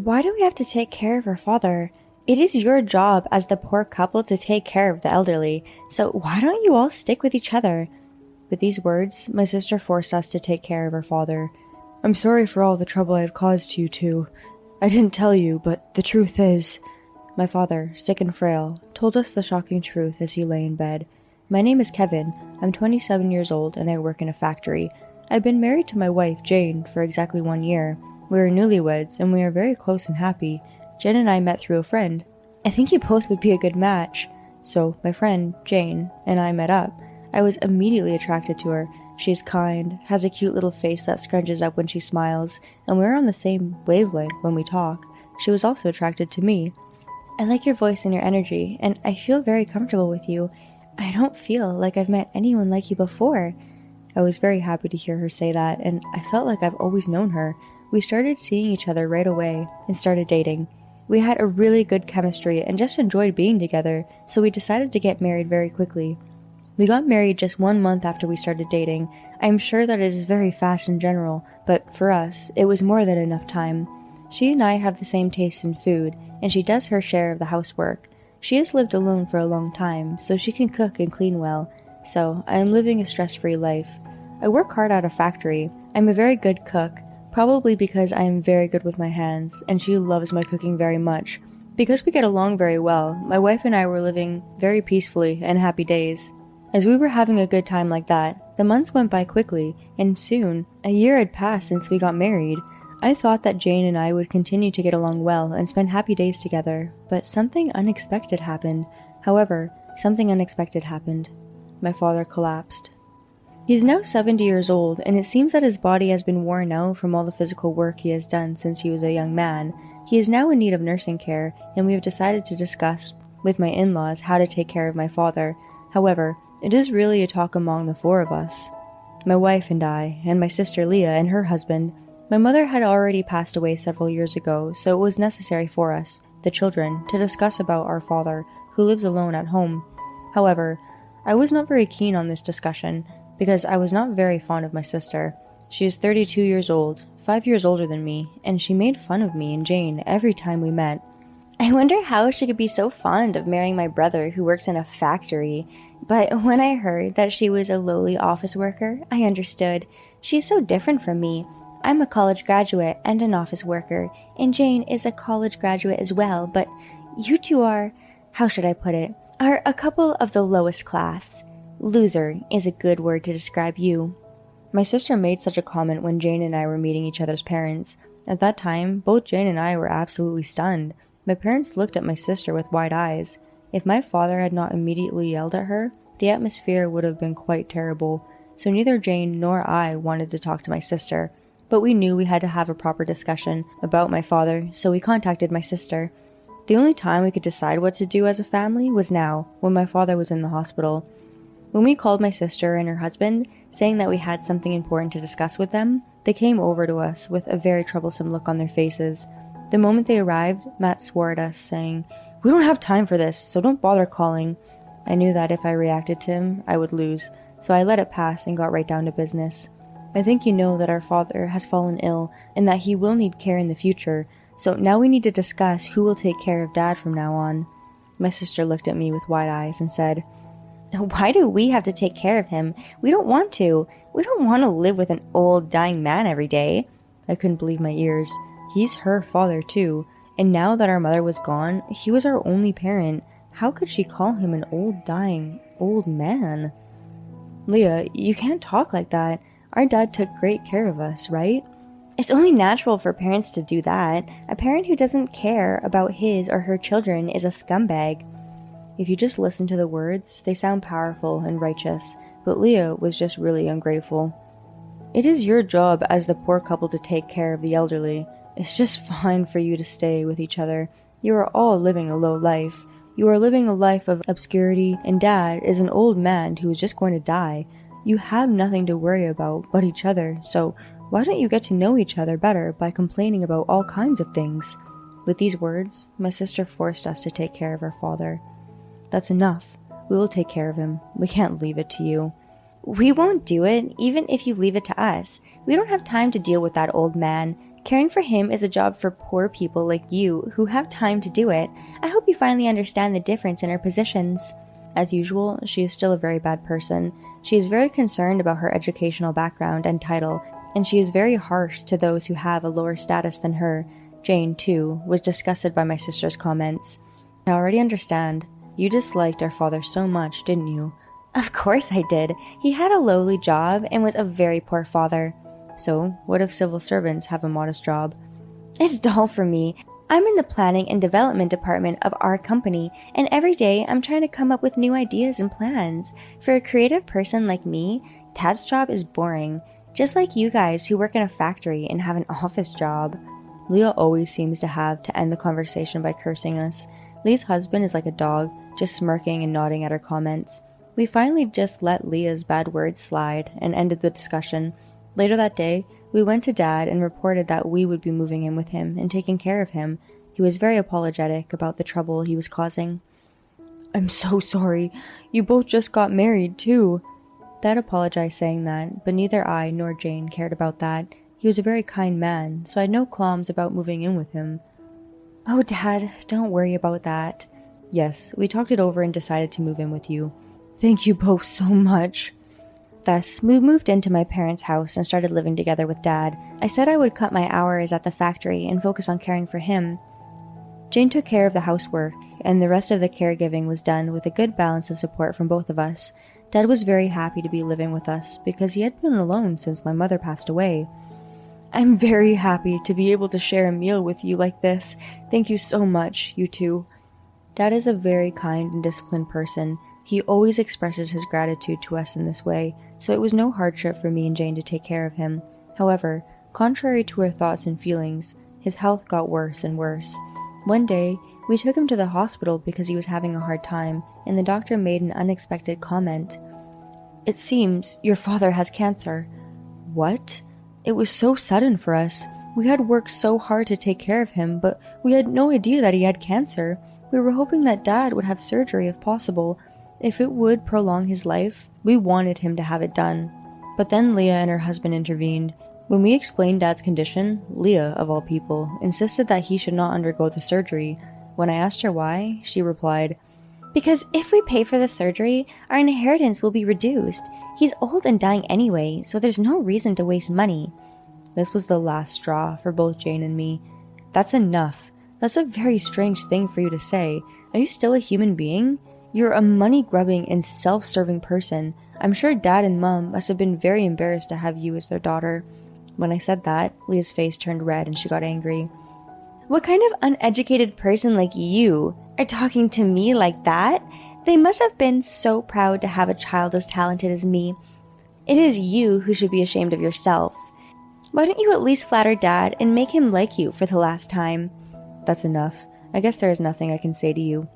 Why do we have to take care of our father? It is your job as the poor couple to take care of the elderly, so why don't you all stick with each other? With these words, my sister forced us to take care of our father. I'm sorry for all the trouble I have caused you two. I didn't tell you, but the truth is... My father, sick and frail, told us the shocking truth as he lay in bed. My name is Kevin, I'm 27 years old and I work in a factory. I've been married to my wife, Jane, for exactly 1 year. We are newlyweds and we are very close and happy. Jen and I met through a friend. I think you both would be a good match. So, my friend, Jane, and I met up. I was immediately attracted to her. She is kind, has a cute little face that scrunches up when she smiles, and we're on the same wavelength when we talk. She was also attracted to me. I like your voice and your energy, and I feel very comfortable with you. I don't feel like I've met anyone like you before. I was very happy to hear her say that, and I felt like I've always known her. We started seeing each other right away and started dating. We had a really good chemistry and just enjoyed being together, so we decided to get married very quickly. We got married just 1 month after we started dating. I am sure that it is very fast in general, but for us, it was more than enough time. She and I have the same taste in food, and she does her share of the housework. She has lived alone for a long time, so she can cook and clean well. So, I am living a stress-free life. I work hard at a factory. I'm a very good cook, probably because I am very good with my hands, and she loves my cooking very much. Because we get along very well, my wife and I were living very peacefully and happy days. As we were having a good time like that, the months went by quickly, and soon, a year had passed since we got married. I thought that Jane and I would continue to get along well and spend happy days together, but something unexpected happened. However, something unexpected happened. My father collapsed. He's now 70 years old, and it seems that his body has been worn out from all the physical work he has done since he was a young man. He is now in need of nursing care, and we have decided to discuss with my in-laws how to take care of my father. However, it is really a talk among the four of us. My wife and I, and my sister Leah and her husband. My mother had already passed away several years ago, so it was necessary for us, the children, to discuss about our father, who lives alone at home. However, I was not very keen on this discussion, because I was not very fond of my sister. She is 32 years old, 5 years older than me, and she made fun of me and Jane every time we met. I wonder how she could be so fond of marrying my brother who works in a factory. But when I heard that she was a lowly office worker, I understood. She is so different from me. I'm a college graduate and an office worker, and Jane is a college graduate as well, but you two are, how should I put it, are a couple of the lowest class. Loser is a good word to describe you. My sister made such a comment when Jane and I were meeting each other's parents. At that time, both Jane and I were absolutely stunned. My parents looked at my sister with wide eyes. If my father had not immediately yelled at her, the atmosphere would have been quite terrible, so neither Jane nor I wanted to talk to my sister. But we knew we had to have a proper discussion about my father, so we contacted my sister. The only time we could decide what to do as a family was now, when my father was in the hospital. When we called my sister and her husband, saying that we had something important to discuss with them, they came over to us with a very troublesome look on their faces. The moment they arrived, Matt swore at us, saying, "We don't have time for this, so don't bother calling." I knew that if I reacted to him, I would lose, so I let it pass and got right down to business. I think you know that our father has fallen ill and that he will need care in the future, so now we need to discuss who will take care of Dad from now on. My sister looked at me with wide eyes and said, "Why do we have to take care of him? We don't want to. We don't want to live with an old, dying man every day." I couldn't believe my ears. He's her father too, and now that our mother was gone, he was our only parent. How could she call him an old, dying, old man? "Leah, you can't talk like that. Our dad took great care of us, right?" "It's only natural for parents to do that. A parent who doesn't care about his or her children is a scumbag." If you just listen to the words, they sound powerful and righteous, but Leah was just really ungrateful. It is your job as the poor couple to take care of the elderly. It's just fine for you to stay with each other. You are all living a low life. You are living a life of obscurity, and Dad is an old man who is just going to die. You have nothing to worry about but each other, so why don't you get to know each other better by complaining about all kinds of things? With these words, my sister forced us to take care of our father. "That's enough. We will take care of him. We can't leave it to you." "We won't do it, even if you leave it to us. We don't have time to deal with that old man. Caring for him is a job for poor people like you who have time to do it. I hope you finally understand the difference in our positions." As usual, she is still a very bad person. She is very concerned about her educational background and title, and she is very harsh to those who have a lower status than her. Jane, too, was disgusted by my sister's comments. "I already understand. You disliked our father so much, didn't you?" "Of course I did. He had a lowly job and was a very poor father." "So, what if civil servants have a modest job?" "It's dull for me. I'm in the planning and development department of our company, and every day I'm trying to come up with new ideas and plans. For a creative person like me, Dad's job is boring, just like you guys who work in a factory and have an office job." Leah always seems to have to end the conversation by cursing us. Leah's husband is like a dog, just smirking and nodding at her comments. We finally just let Leah's bad words slide and ended the discussion. Later that day, we went to Dad and reported that we would be moving in with him and taking care of him. He was very apologetic about the trouble he was causing. "I'm so sorry. You both just got married, too." Dad apologized saying that, but neither I nor Jane cared about that. He was a very kind man, so I had no qualms about moving in with him. "Oh, Dad, don't worry about that." "Yes, we talked it over and decided to move in with you." "Thank you both so much." Thus, we moved into my parents' house and started living together with Dad. I said I would cut my hours at the factory and focus on caring for him. Jane took care of the housework, and the rest of the caregiving was done with a good balance of support from both of us. Dad was very happy to be living with us because he had been alone since my mother passed away. "I'm very happy to be able to share a meal with you like this. Thank you so much, you two." Dad is a very kind and disciplined person. He always expresses his gratitude to us in this way, so it was no hardship for me and Jane to take care of him. However, contrary to her thoughts and feelings, his health got worse and worse. One day, we took him to the hospital because he was having a hard time, and the doctor made an unexpected comment. "It seems your father has cancer." "What?" It was so sudden for us. We had worked so hard to take care of him, but we had no idea that he had cancer. We were hoping that Dad would have surgery if possible. If it would prolong his life, we wanted him to have it done. But then Leah and her husband intervened. When we explained Dad's condition, Leah, of all people, insisted that he should not undergo the surgery. When I asked her why, she replied, "Because if we pay for the surgery, our inheritance will be reduced. He's old and dying anyway, so there's no reason to waste money." This was the last straw for both Jane and me. "That's enough. That's a very strange thing for you to say. Are you still a human being? You're a money-grubbing and self-serving person. I'm sure Dad and Mom must have been very embarrassed to have you as their daughter." When I said that, Leah's face turned red and she got angry. "What kind of uneducated person like you are talking to me like that? They must have been so proud to have a child as talented as me. It is you who should be ashamed of yourself. Why don't you at least flatter Dad and make him like you for the last time?" "That's enough. I guess there is nothing I can say to you."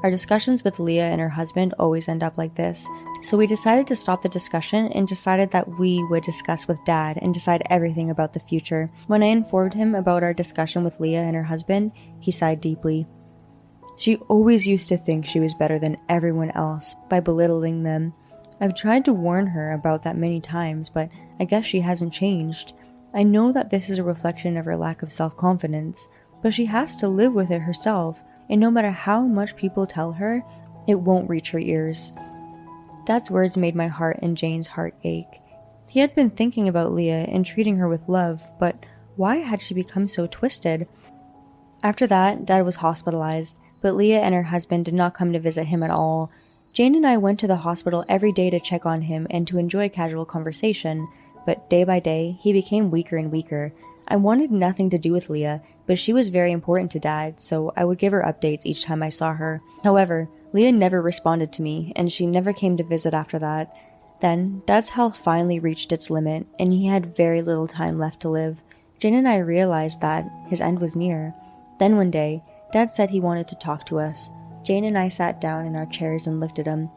Our discussions with Leah and her husband always end up like this, so we decided to stop the discussion and decided that we would discuss with Dad and decide everything about the future. When I informed him about our discussion with Leah and her husband, he sighed deeply. "She always used to think she was better than everyone else by belittling them. I've tried to warn her about that many times, but I guess she hasn't changed. I know that this is a reflection of her lack of self-confidence, but she has to live with it herself, and no matter how much people tell her, it won't reach her ears." Dad's words made my heart and Jane's heart ache. He had been thinking about Leah and treating her with love, but why had she become so twisted? After that, Dad was hospitalized, but Leah and her husband did not come to visit him at all. Jane and I went to the hospital every day to check on him and to enjoy casual conversation, but day by day, he became weaker and weaker. I wanted nothing to do with Leah, but she was very important to Dad, so I would give her updates each time I saw her. However, Leah never responded to me, and she never came to visit after that. Then, Dad's health finally reached its limit, and he had very little time left to live. Jane and I realized that his end was near. Then one day, Dad said he wanted to talk to us. Jane and I sat down in our chairs and looked at him.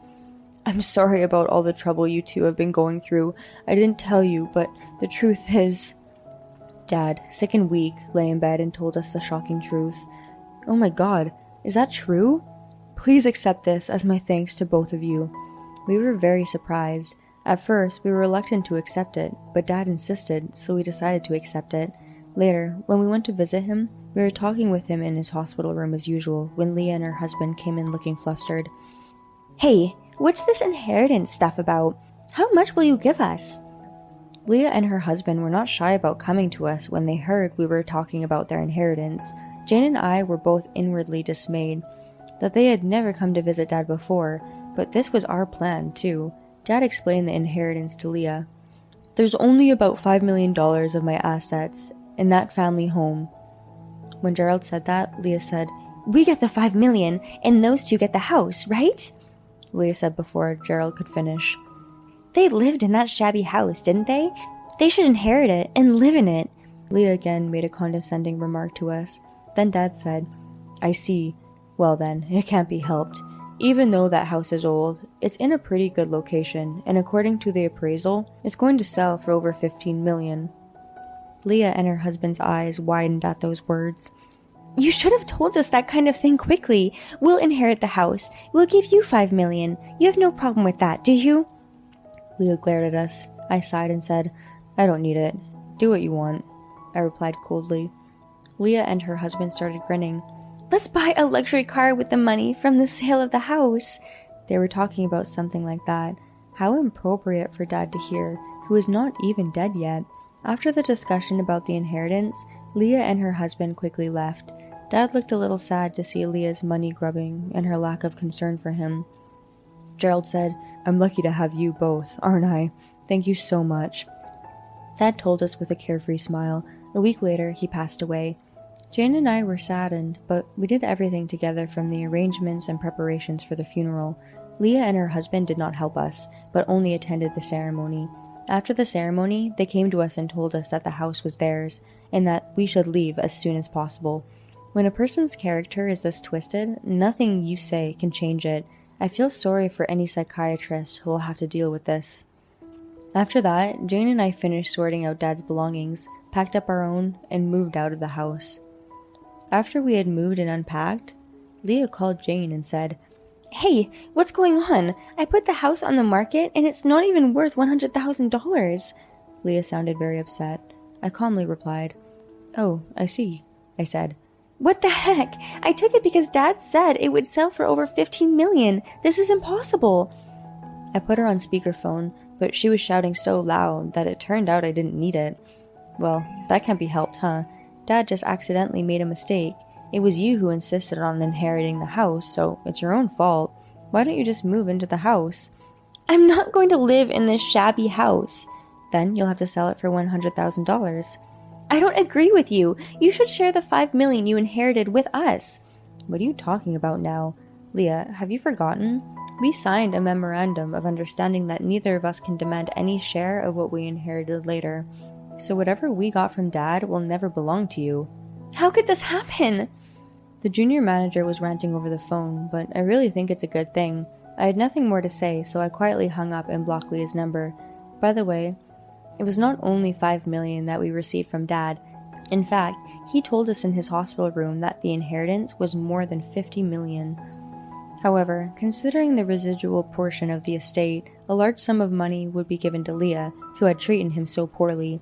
"I'm sorry about all the trouble you two have been going through. I didn't tell you, but the truth is..." Dad, sick and weak, lay in bed and told us the shocking truth. "Oh my God, is that true? Please accept this as my thanks to both of you." We were very surprised. At first, we were reluctant to accept it, but Dad insisted, so we decided to accept it. Later, when we went to visit him, we were talking with him in his hospital room as usual when Leah and her husband came in looking flustered. "Hey, what's this inheritance stuff about? How much will you give us?" Leah and her husband were not shy about coming to us when they heard we were talking about their inheritance. Jane and I were both inwardly dismayed that they had never come to visit Dad before, but this was our plan too. Dad explained the inheritance to Leah. "There's only about $5 million of my assets in that family home." When Gerald said that, Leah said, "We get the $5 million and those two get the house, right?" Leah said before Gerald could finish. "They lived in that shabby house, didn't they? They should inherit it and live in it." Leah again made a condescending remark to us. Then Dad said, "I see. Well then, it can't be helped. Even though that house is old, it's in a pretty good location, and according to the appraisal, it's going to sell for over $15 million. Leah and her husband's eyes widened at those words. "You should have told us that kind of thing quickly. We'll inherit the house. We'll give you $5 million. You have no problem with that, do you?" Leah glared at us. I sighed and said, "I don't need it. Do what you want," I replied coldly. Leah and her husband started grinning. "Let's buy a luxury car with the money from the sale of the house." They were talking about something like that. How inappropriate for Dad to hear, who was not even dead yet. After the discussion about the inheritance, Leah and her husband quickly left. Dad looked a little sad to see Leah's money grubbing and her lack of concern for him. Gerald said, "I'm lucky to have you both, aren't I? Thank you so much." Dad told us with a carefree smile. A week later, he passed away. Jane and I were saddened, but we did everything together from the arrangements and preparations for the funeral. Leah and her husband did not help us, but only attended the ceremony. After the ceremony, they came to us and told us that the house was theirs, and that we should leave as soon as possible. When a person's character is this twisted, nothing you say can change it. I feel sorry for any psychiatrist who will have to deal with this. After that, Jane and I finished sorting out Dad's belongings, packed up our own, and moved out of the house. After we had moved and unpacked, Leah called Jane and said, "Hey, what's going on? I put the house on the market and it's not even worth $100,000. Leah sounded very upset. I calmly replied, "Oh, I see," I said. "What the heck? I took it because Dad said it would sell for over $15 million. This is impossible." I put her on speakerphone, but she was shouting so loud that it turned out I didn't need it. "Well, that can't be helped, huh? Dad just accidentally made a mistake. It was you who insisted on inheriting the house, so it's your own fault. Why don't you just move into the house?" "I'm not going to live in this shabby house." "Then you'll have to sell it for $100,000. "I don't agree with you. You should share the $5 million you inherited with us." "What are you talking about now? Leah, have you forgotten? We signed a memorandum of understanding that neither of us can demand any share of what we inherited later. So whatever we got from Dad will never belong to you." "How could this happen?" The junior manager was ranting over the phone, but I really think it's a good thing. I had nothing more to say, so I quietly hung up and blocked Leah's number. By the way, it was not only $5 million that we received from Dad. In fact, he told us in his hospital room that the inheritance was more than $50 million. However, considering the residual portion of the estate, a large sum of money would be given to Leah, who had treated him so poorly.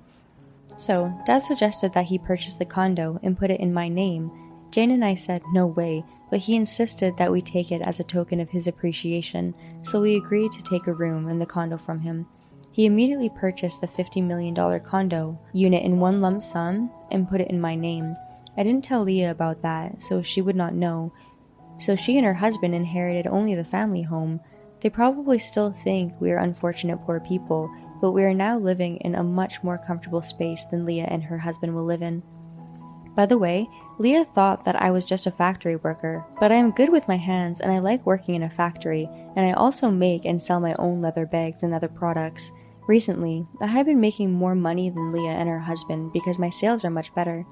So, Dad suggested that he purchase the condo and put it in my name. Jane and I said no way, but he insisted that we take it as a token of his appreciation, so we agreed to take a room in the condo from him. He immediately purchased the $50 million condo unit in one lump sum and put it in my name. I didn't tell Leah about that, so she would not know. So she and her husband inherited only the family home. They probably still think we are unfortunate poor people, but we are now living in a much more comfortable space than Leah and her husband will live in. By the way, Leah thought that I was just a factory worker, but I am good with my hands and I like working in a factory, and I also make and sell my own leather bags and other products. Recently, I have been making more money than Leah and her husband because my sales are much better,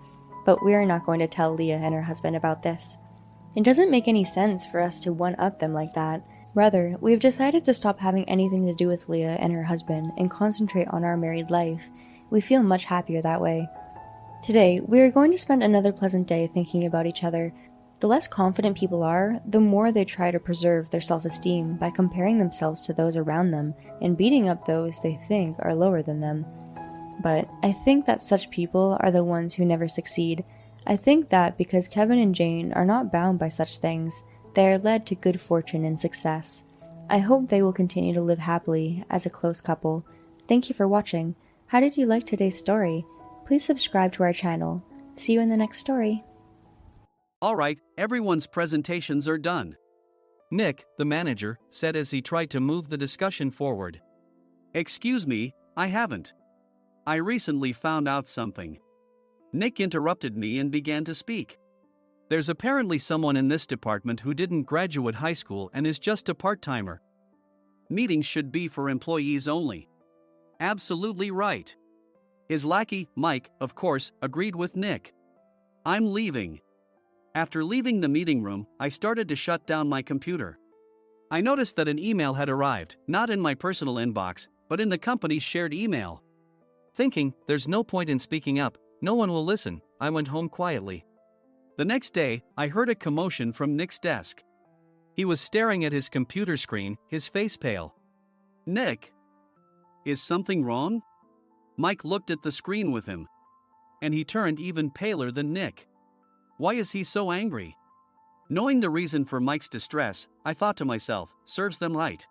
but we are not going to tell Leah and her husband about this. It doesn't make any sense for us to one-up them like that. Rather, we have decided to stop having anything to do with Leah and her husband and concentrate on our married life. We feel much happier that way. Today, we are going to spend another pleasant day thinking about each other. The less confident people are, the more they try to preserve their self-esteem by comparing themselves to those around them and beating up those they think are lower than them. But I think that such people are the ones who never succeed. I think that because Kevin and Jane are not bound by such things, they are led to good fortune and success. I hope they will continue to live happily as a close couple. Thank you for watching. How did you like today's story? Please subscribe to our channel. See you in the next story. Alright, everyone's presentations are done. Nick, the manager, said as he tried to move the discussion forward. Excuse me, I haven't. I recently found out something. Nick interrupted me and began to speak. There's apparently someone in this department who didn't graduate high school and is just a part-timer. Meetings should be for employees only. Absolutely right. His lackey, Mike, of course, agreed with Nick. I'm leaving. After leaving the meeting room, I started to shut down my computer. I noticed that an email had arrived, not in my personal inbox, but in the company's shared email. Thinking, there's no point in speaking up, no one will listen, I went home quietly. The next day, I heard a commotion from Nick's desk. He was staring at his computer screen, his face pale. Nick! Is something wrong? Mike looked at the screen with him. And he turned even paler than Nick. Why is he so angry? Knowing the reason for Mike's distress, I thought to myself, serves them right.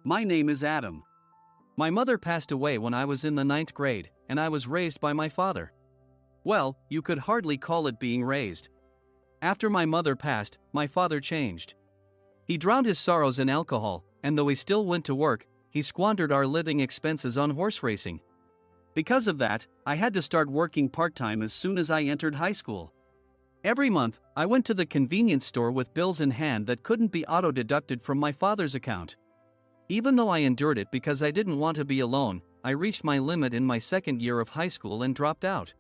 My name is Adam. My mother passed away when I was in the 9th grade, and I was raised by my father. Well, you could hardly call it being raised. After my mother passed, my father changed. He drowned his sorrows in alcohol, and though he still went to work, he squandered our living expenses on horse racing. Because of that, I had to start working part-time as soon as I entered high school. Every month, I went to the convenience store with bills in hand that couldn't be auto-deducted from my father's account. Even though I endured it because I didn't want to be alone, I reached my limit in my second year of high school and dropped out.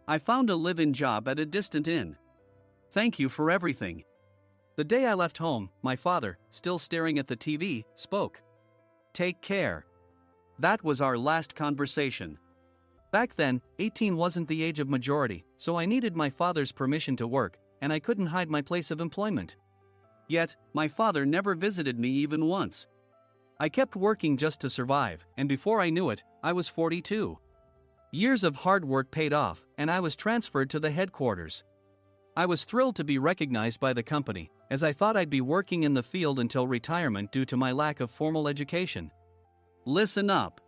I found a live-in job at a distant inn. Thank you for everything. The day I left home, my father, still staring at the TV, spoke. Take care. That was our last conversation. Back then, 18 wasn't the age of majority, so I needed my father's permission to work, and I couldn't hide my place of employment. Yet, my father never visited me even once. I kept working just to survive, and before I knew it, I was 42. Years of hard work paid off, and I was transferred to the headquarters. I was thrilled to be recognized by the company, as I thought I'd be working in the field until retirement due to my lack of formal education. Listen up.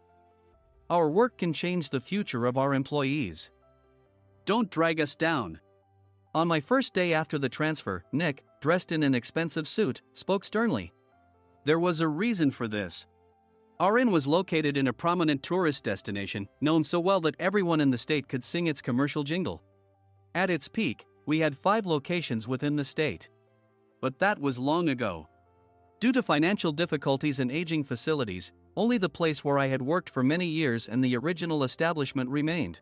Our work can change the future of our employees. Don't drag us down. On my first day after the transfer, Nick, dressed in an expensive suit, spoke sternly. There was a reason for this. Our inn was located in a prominent tourist destination, known so well that everyone in the state could sing its commercial jingle. At its peak, we had 5 locations within the state. But that was long ago. Due to financial difficulties and aging facilities, only the place where I had worked for many years and the original establishment remained.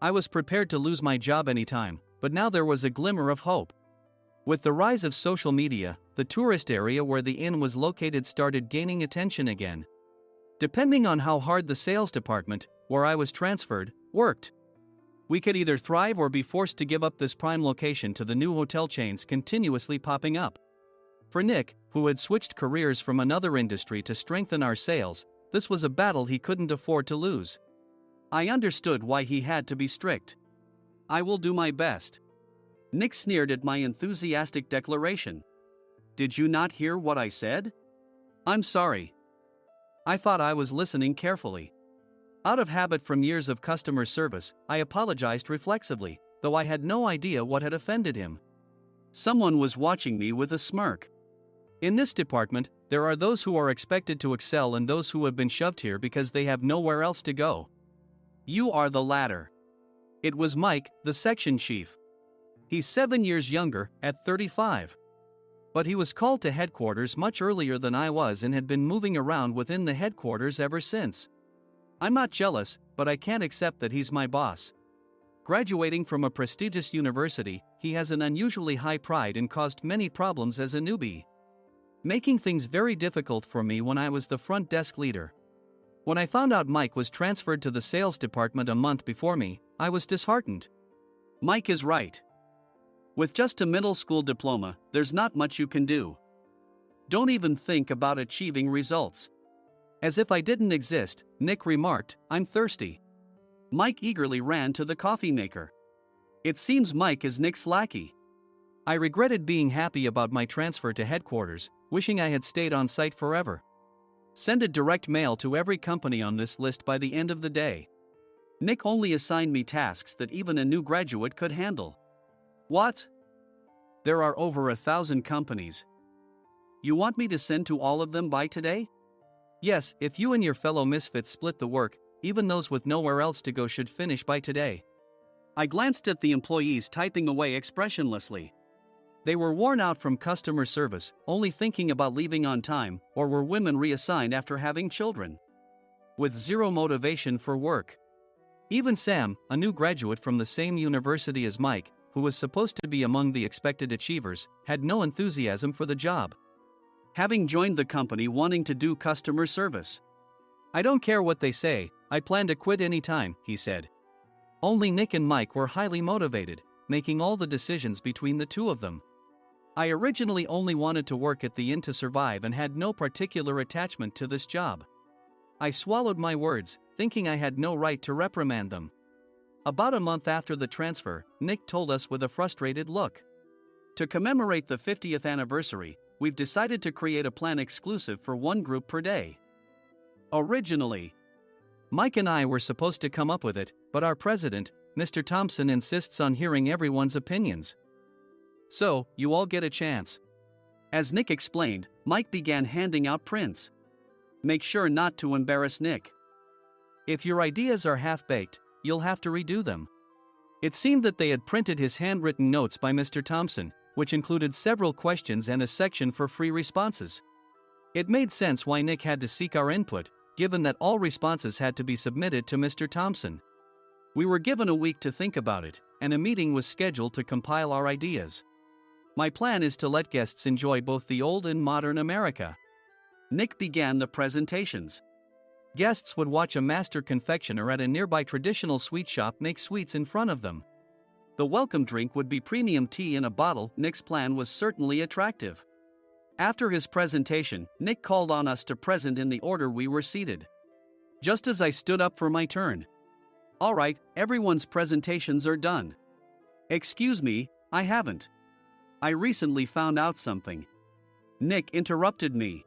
I was prepared to lose my job anytime, but now there was a glimmer of hope. With the rise of social media, the tourist area where the inn was located started gaining attention again. Depending on how hard the sales department, where I was transferred, worked, we could either thrive or be forced to give up this prime location to the new hotel chains continuously popping up. For Nick, who had switched careers from another industry to strengthen our sales, this was a battle he couldn't afford to lose. I understood why he had to be strict. I will do my best. Nick sneered at my enthusiastic declaration. Did you not hear what I said? I'm sorry. I thought I was listening carefully. Out of habit from years of customer service, I apologized reflexively, though I had no idea what had offended him. Someone was watching me with a smirk. In this department, there are those who are expected to excel and those who have been shoved here because they have nowhere else to go. You are the latter. It was Mike, the section chief. He's 7 years younger, at 35. But he was called to headquarters much earlier than I was and had been moving around within the headquarters ever since. I'm not jealous, but I can't accept that he's my boss. Graduating from a prestigious university, he has an unusually high pride and caused many problems as a newbie, making things very difficult for me when I was the front desk leader. When I found out Mike was transferred to the sales department a month before me, I was disheartened. Mike is right. With just a middle school diploma, there's not much you can do. Don't even think about achieving results. As if I didn't exist, Nick remarked, I'm thirsty. Mike eagerly ran to the coffee maker. It seems Mike is Nick's lackey. I regretted being happy about my transfer to headquarters, wishing I had stayed on site forever. Send a direct mail to every company on this list by the end of the day. Nick only assigned me tasks that even a new graduate could handle. What? There are over 1,000 companies. You want me to send to all of them by today? Yes, if you and your fellow misfits split the work, even those with nowhere else to go should finish by today. I glanced at the employees typing away expressionlessly. They were worn out from customer service, only thinking about leaving on time, or were women reassigned after having children. With zero motivation for work. Even Sam, a new graduate from the same university as Mike, who was supposed to be among the expected achievers, had no enthusiasm for the job. Having joined the company wanting to do customer service. I don't care what they say, I plan to quit anytime, he said. Only Nick and Mike were highly motivated, making all the decisions between the two of them. I originally only wanted to work at the inn to survive and had no particular attachment to this job. I swallowed my words, thinking I had no right to reprimand them. About a month after the transfer, Nick told us with a frustrated look. To commemorate the 50th anniversary, we've decided to create a plan exclusive for one group per day. Originally, Mike and I were supposed to come up with it, but our president, Mr. Thompson, insists on hearing everyone's opinions. So, you all get a chance. As Nick explained, Mike began handing out prints. Make sure not to embarrass Nick. If your ideas are half-baked, you'll have to redo them. It seemed that they had printed his handwritten notes by Mr. Thompson, which included several questions and a section for free responses. It made sense why Nick had to seek our input, given that all responses had to be submitted to Mr. Thompson. We were given a week to think about it, and a meeting was scheduled to compile our ideas. My plan is to let guests enjoy both the old and modern America. Nick began the presentations. Guests would watch a master confectioner at a nearby traditional sweet shop make sweets in front of them. The welcome drink would be premium tea in a bottle. Nick's plan was certainly attractive. After his presentation, Nick called on us to present in the order we were seated. Just as I stood up for my turn. All right, everyone's presentations are done. Excuse me, I haven't. I recently found out something. Nick interrupted me.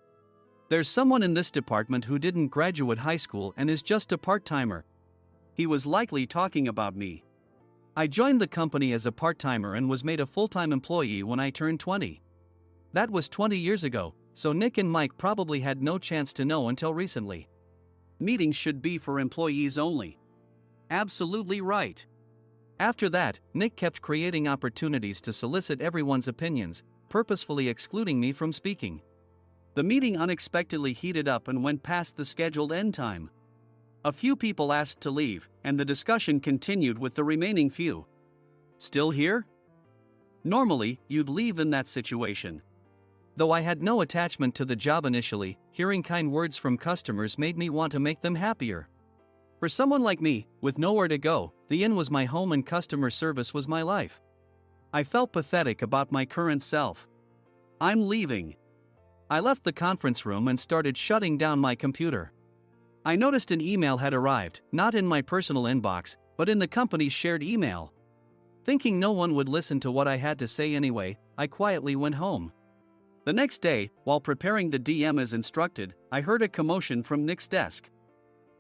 There's someone in this department who didn't graduate high school and is just a part-timer. He was likely talking about me. I joined the company as a part-timer and was made a full-time employee when I turned 20. That was 20 years ago, so Nick and Mike probably had no chance to know until recently. Meetings should be for employees only. Absolutely right. After that, Nick kept creating opportunities to solicit everyone's opinions, purposefully excluding me from speaking. The meeting unexpectedly heated up and went past the scheduled end time. A few people asked to leave, and the discussion continued with the remaining few. Still here? Normally, you'd leave in that situation. Though I had no attachment to the job initially, hearing kind words from customers made me want to make them happier. For someone like me, with nowhere to go, the inn was my home and customer service was my life. I felt pathetic about my current self. I'm leaving. I left the conference room and started shutting down my computer. I noticed an email had arrived, not in my personal inbox, but in the company's shared email. Thinking no one would listen to what I had to say anyway, I quietly went home. The next day, while preparing the DM as instructed, I heard a commotion from Nick's desk.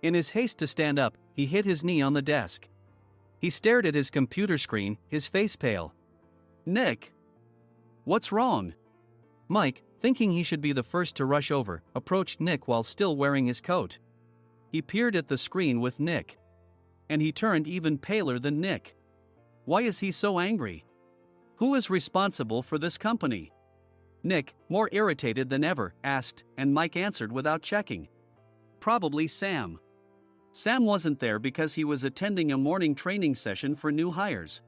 In his haste to stand up, he hit his knee on the desk. He stared at his computer screen, his face pale. Nick! What's wrong? Mike, thinking he should be the first to rush over, approached Nick while still wearing his coat. He peered at the screen with Nick. And he turned even paler than Nick. Why is he so angry? Who is responsible for this company? Nick, more irritated than ever, asked, and Mike answered without checking. Probably Sam. Sam wasn't there because he was attending a morning training session for new hires.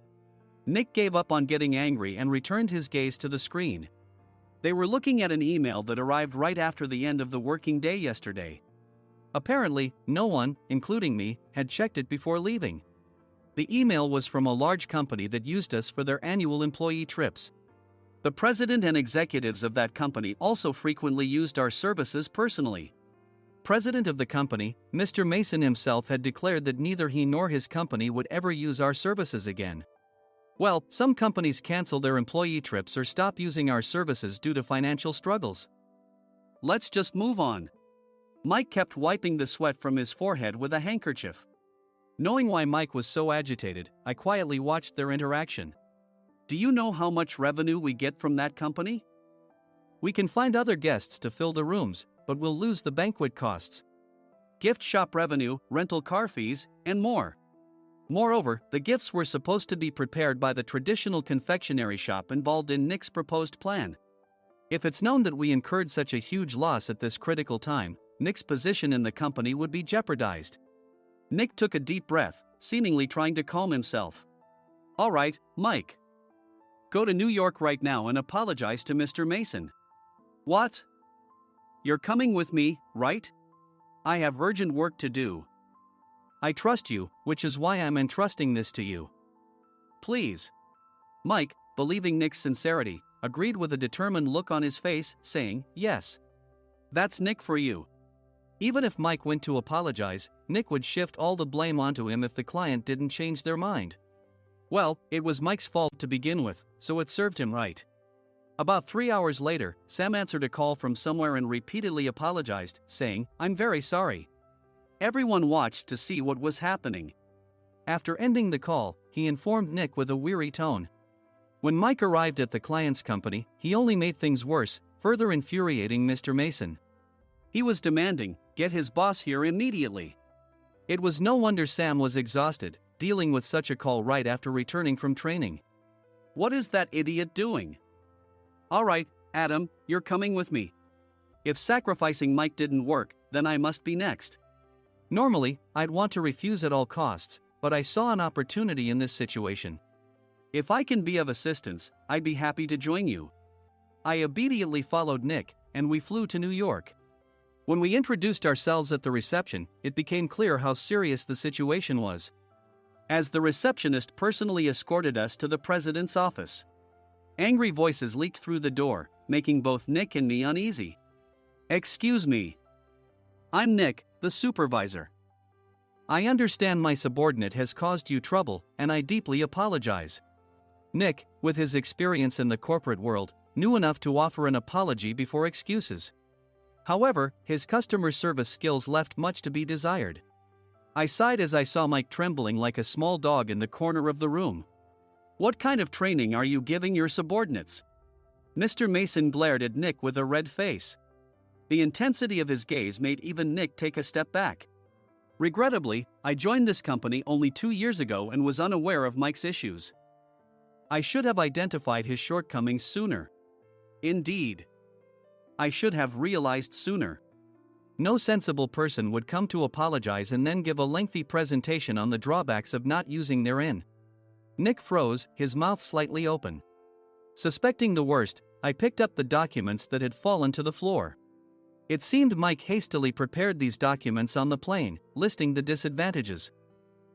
Nick gave up on getting angry and returned his gaze to the screen. They were looking at an email that arrived right after the end of the working day yesterday. Apparently, no one, including me, had checked it before leaving. The email was from a large company that used us for their annual employee trips. The president and executives of that company also frequently used our services personally. president of the company, Mr. Mason himself had declared that neither he nor his company would ever use our services again. Well, some companies cancel their employee trips or stop using our services due to financial struggles. Let's just move on. Mike kept wiping the sweat from his forehead with a handkerchief. Knowing why Mike was so agitated, I quietly watched their interaction. Do you know how much revenue we get from that company? We can find other guests to fill the rooms, but we'll lose the banquet costs, gift shop revenue, rental car fees, and more. Moreover, the gifts were supposed to be prepared by the traditional confectionery shop involved in Nick's proposed plan. If it's known that we incurred such a huge loss at this critical time, Nick's position in the company would be jeopardized. Nick took a deep breath, seemingly trying to calm himself. All right, Mike. Go to New York right now and apologize to Mr. Mason. What? You're coming with me, right? I have urgent work to do. I trust you, which is why I'm entrusting this to you. Please. Mike, believing Nick's sincerity, agreed with a determined look on his face, saying, yes. That's Nick for you. Even if Mike went to apologize, Nick would shift all the blame onto him if the client didn't change their mind. Well, it was Mike's fault to begin with, so it served him right. About 3 hours later, Sam answered a call from somewhere and repeatedly apologized, saying, I'm very sorry. Everyone watched to see what was happening. After ending the call, he informed Nick with a weary tone. When Mike arrived at the client's company, he only made things worse, further infuriating Mr. Mason. He was demanding, get his boss here immediately. It was no wonder Sam was exhausted, dealing with such a call right after returning from training. What is that idiot doing? All right, Adam, you're coming with me. If sacrificing Mike didn't work, then I must be next. Normally, I'd want to refuse at all costs, but I saw an opportunity in this situation. If I can be of assistance, I'd be happy to join you. I immediately followed Nick, and we flew to New York. When we introduced ourselves at the reception, it became clear how serious the situation was, as the receptionist personally escorted us to the president's office. Angry voices leaked through the door, making both Nick and me uneasy. Excuse me. I'm Nick, the supervisor. I understand my subordinate has caused you trouble, and I deeply apologize. Nick, with his experience in the corporate world, knew enough to offer an apology before excuses. However, his customer service skills left much to be desired. I sighed as I saw Mike trembling like a small dog in the corner of the room. What kind of training are you giving your subordinates? Mr. Mason glared at Nick with a red face. The intensity of his gaze made even Nick take a step back. Regrettably, I joined this company only 2 years ago and was unaware of Mike's issues. I should have identified his shortcomings sooner. Indeed. I should have realized sooner. No sensible person would come to apologize and then give a lengthy presentation on the drawbacks of not using their inn. Nick froze, his mouth slightly open. Suspecting the worst, I picked up the documents that had fallen to the floor. It seemed Mike hastily prepared these documents on the plane, listing the disadvantages.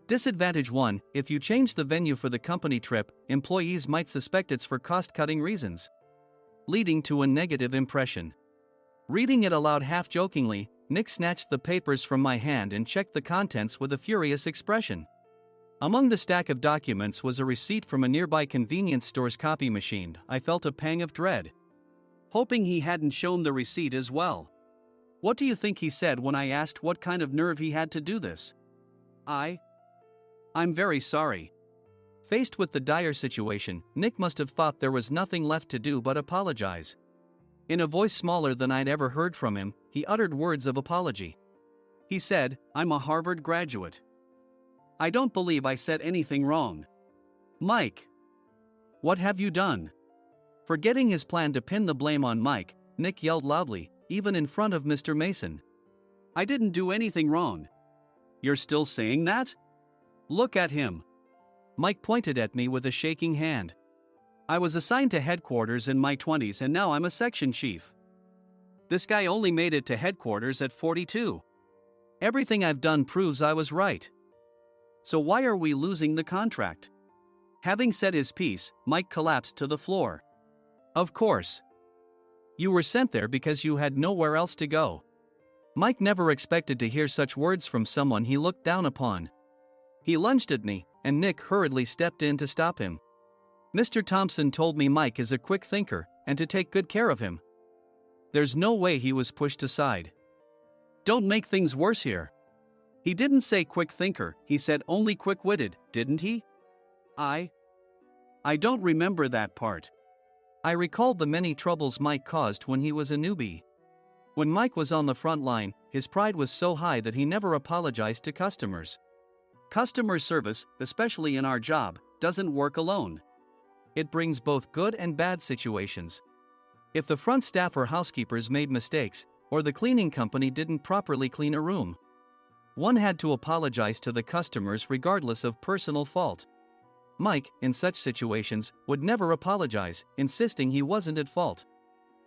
Disadvantage 1: if you change the venue for the company trip, employees might suspect it's for cost-cutting reasons, leading to a negative impression. Reading it aloud half-jokingly, Nick snatched the papers from my hand and checked the contents with a furious expression. Among the stack of documents was a receipt from a nearby convenience store's copy machine. I felt a pang of dread, hoping he hadn't shown the receipt as well. What do you think he said when I asked what kind of nerve he had to do this? I'm very sorry. Faced with the dire situation, Nick must have thought there was nothing left to do but apologize. In a voice smaller than I'd ever heard from him, he uttered words of apology. He said, I'm a Harvard graduate. I don't believe I said anything wrong. Mike, what have you done? Forgetting his plan to pin the blame on Mike, Nick yelled loudly, even in front of Mr. Mason. I didn't do anything wrong. You're still saying that? Look at him. Mike pointed at me with a shaking hand. I was assigned to headquarters in my 20s and now I'm a section chief. This guy only made it to headquarters at 42. Everything I've done proves I was right. So why are we losing the contract? Having said his piece, Mike collapsed to the floor. Of course. You were sent there because you had nowhere else to go. Mike never expected to hear such words from someone he looked down upon. He lunged at me, and Nick hurriedly stepped in to stop him. Mr. Thompson told me Mike is a quick thinker, and to take good care of him. There's no way he was pushed aside. Don't make things worse here. He didn't say quick thinker, he said only quick-witted, didn't he? I don't remember that part. I recalled the many troubles Mike caused when he was a newbie. When Mike was on the front line, his pride was so high that he never apologized to customers. Customer service, especially in our job, doesn't work alone. It brings both good and bad situations. If the front staff or housekeepers made mistakes, or the cleaning company didn't properly clean a room, one had to apologize to the customers regardless of personal fault. Mike, in such situations, would never apologize, insisting he wasn't at fault.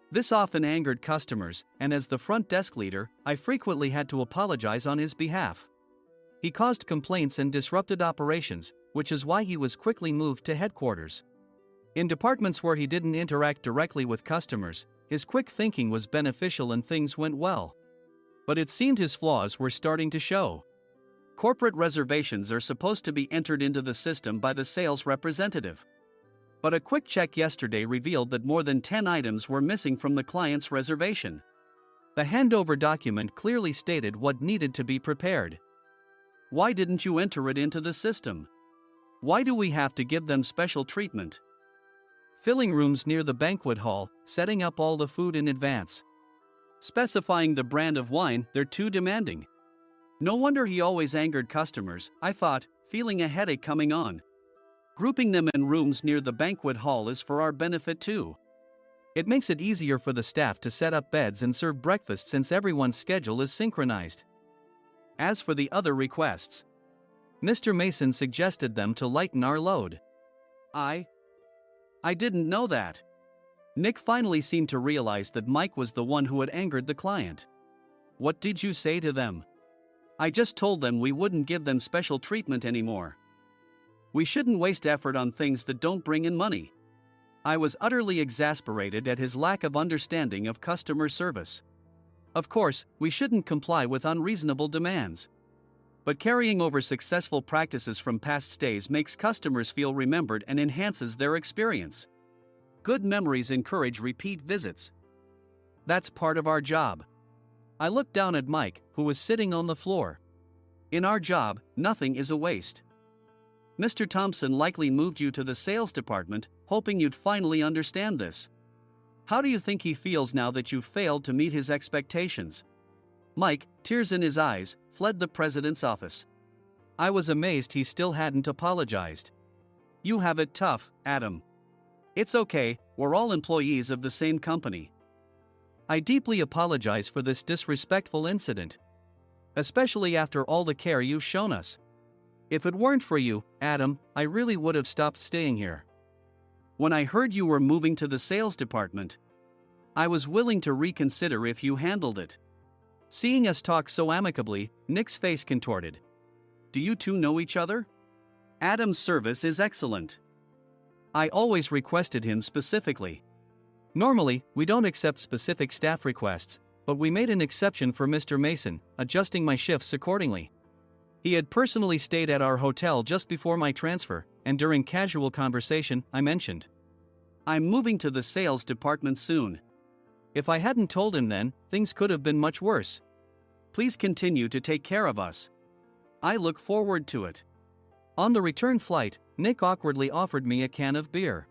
This often angered customers, and as the front desk leader, I frequently had to apologize on his behalf. He caused complaints and disrupted operations, which is why he was quickly moved to headquarters. In departments where he didn't interact directly with customers, his quick thinking was beneficial and things went well. But it seemed his flaws were starting to show. Corporate reservations are supposed to be entered into the system by the sales representative. But a quick check yesterday revealed that more than 10 items were missing from the client's reservation. The handover document clearly stated what needed to be prepared. Why didn't you enter it into the system? Why do we have to give them special treatment? Filling rooms near the banquet hall, setting up all the food in advance. Specifying the brand of wine, they're too demanding. No wonder he always angered customers, I thought, feeling a headache coming on. Grouping them in rooms near the banquet hall is for our benefit too. It makes it easier for the staff to set up beds and serve breakfast since everyone's schedule is synchronized. As for the other requests, Mr. Mason suggested them to lighten our load. I didn't know that. Nick finally seemed to realize that Mike was the one who had angered the client. What did you say to them? I just told them we wouldn't give them special treatment anymore. We shouldn't waste effort on things that don't bring in money. I was utterly exasperated at his lack of understanding of customer service. Of course, we shouldn't comply with unreasonable demands. But carrying over successful practices from past stays makes customers feel remembered and enhances their experience. Good memories encourage repeat visits. That's part of our job. I looked down at Mike, who was sitting on the floor. In our job, nothing is a waste. Mr. Thompson likely moved you to the sales department, hoping you'd finally understand this. How do you think he feels now that you failed to meet his expectations? Mike, tears in his eyes, fled the president's office. I was amazed he still hadn't apologized. You have it tough, Adam. It's okay, we're all employees of the same company. I deeply apologize for this disrespectful incident. Especially after all the care you've shown us. If it weren't for you, Adam, I really would have stopped staying here. When I heard you were moving to the sales department, I was willing to reconsider if you handled it. Seeing us talk so amicably, Nick's face contorted. Do you two know each other? Adam's service is excellent. I always requested him specifically. Normally, we don't accept specific staff requests, but we made an exception for Mr. Mason, adjusting my shifts accordingly. He had personally stayed at our hotel just before my transfer, and during casual conversation, I mentioned, I'm moving to the sales department soon. If I hadn't told him then, things could have been much worse. Please continue to take care of us. I look forward to it. On the return flight, Nick awkwardly offered me a can of beer.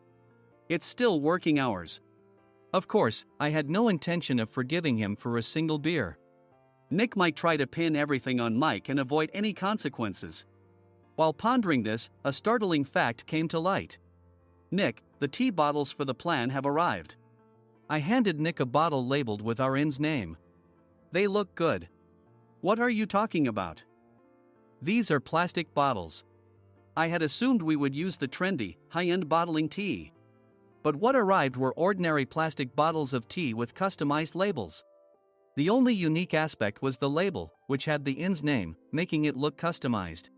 It's still working hours. Of course, I had no intention of forgiving him for a single beer. Nick might try to pin everything on Mike and avoid any consequences. While pondering this, a startling fact came to light. Nick, the tea bottles for the plan have arrived. I handed Nick a bottle labeled with our inn's name. They look good. What are you talking about? These are plastic bottles. I had assumed we would use the trendy, high-end bottling tea. But what arrived were ordinary plastic bottles of tea with customized labels. The only unique aspect was the label, which had the inn's name, making it look customized.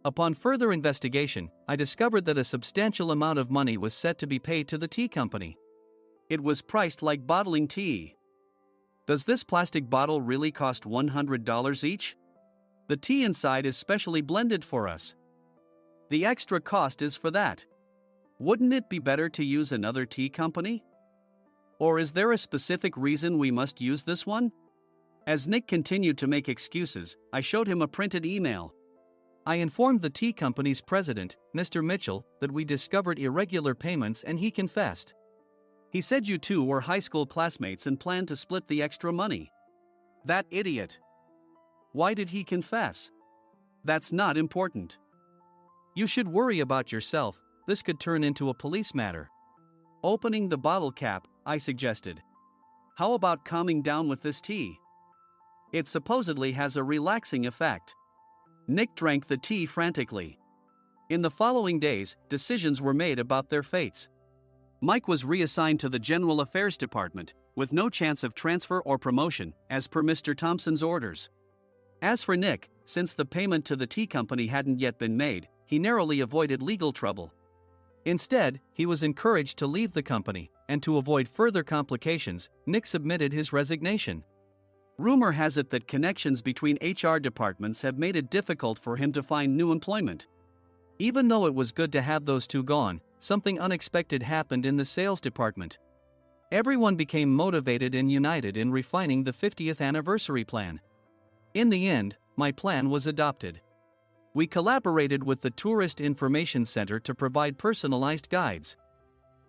Upon further investigation, I discovered that a substantial amount of money was set to be paid to the tea company. It was priced like bottling tea. Does this plastic bottle really cost $100 each? The tea inside is specially blended for us. The extra cost is for that. Wouldn't it be better to use another tea company? Or is there a specific reason we must use this one? As Nick continued to make excuses, I showed him a printed email. I informed the tea company's president, Mr. Mitchell, that we discovered irregular payments and he confessed. He said you two were high school classmates and planned to split the extra money. That idiot. Why did he confess? That's not important. You should worry about yourself, this could turn into a police matter. Opening the bottle cap, I suggested. How about calming down with this tea? It supposedly has a relaxing effect. Nick drank the tea frantically. In the following days, decisions were made about their fates. Mike was reassigned to the General Affairs Department, with no chance of transfer or promotion, as per Mr. Thompson's orders. As for Nick, since the payment to the tea company hadn't yet been made, he narrowly avoided legal trouble. Instead, he was encouraged to leave the company, and to avoid further complications, Nick submitted his resignation. Rumor has it that connections between HR departments have made it difficult for him to find new employment. Even though it was good to have those two gone, something unexpected happened in the sales department. Everyone became motivated and united in refining the 50th anniversary plan. In the end, my plan was adopted. We collaborated with the Tourist Information Center to provide personalized guides.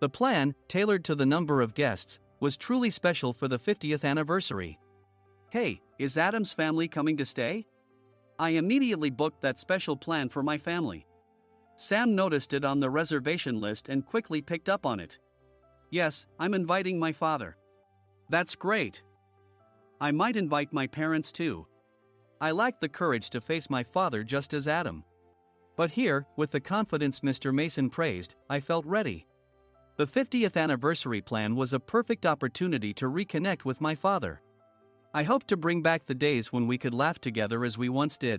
The plan, tailored to the number of guests, was truly special for the 50th anniversary. Hey, is Adam's family coming to stay? I immediately booked that special plan for my family. Sam noticed it on the reservation list and quickly picked up on it. Yes, I'm inviting my father. That's great. I might invite my parents too. I lacked the courage to face my father just as Adam. But here, with the confidence Mr. Mason praised, I felt ready. The 50th anniversary plan was a perfect opportunity to reconnect with my father. I hoped to bring back the days when we could laugh together as we once did.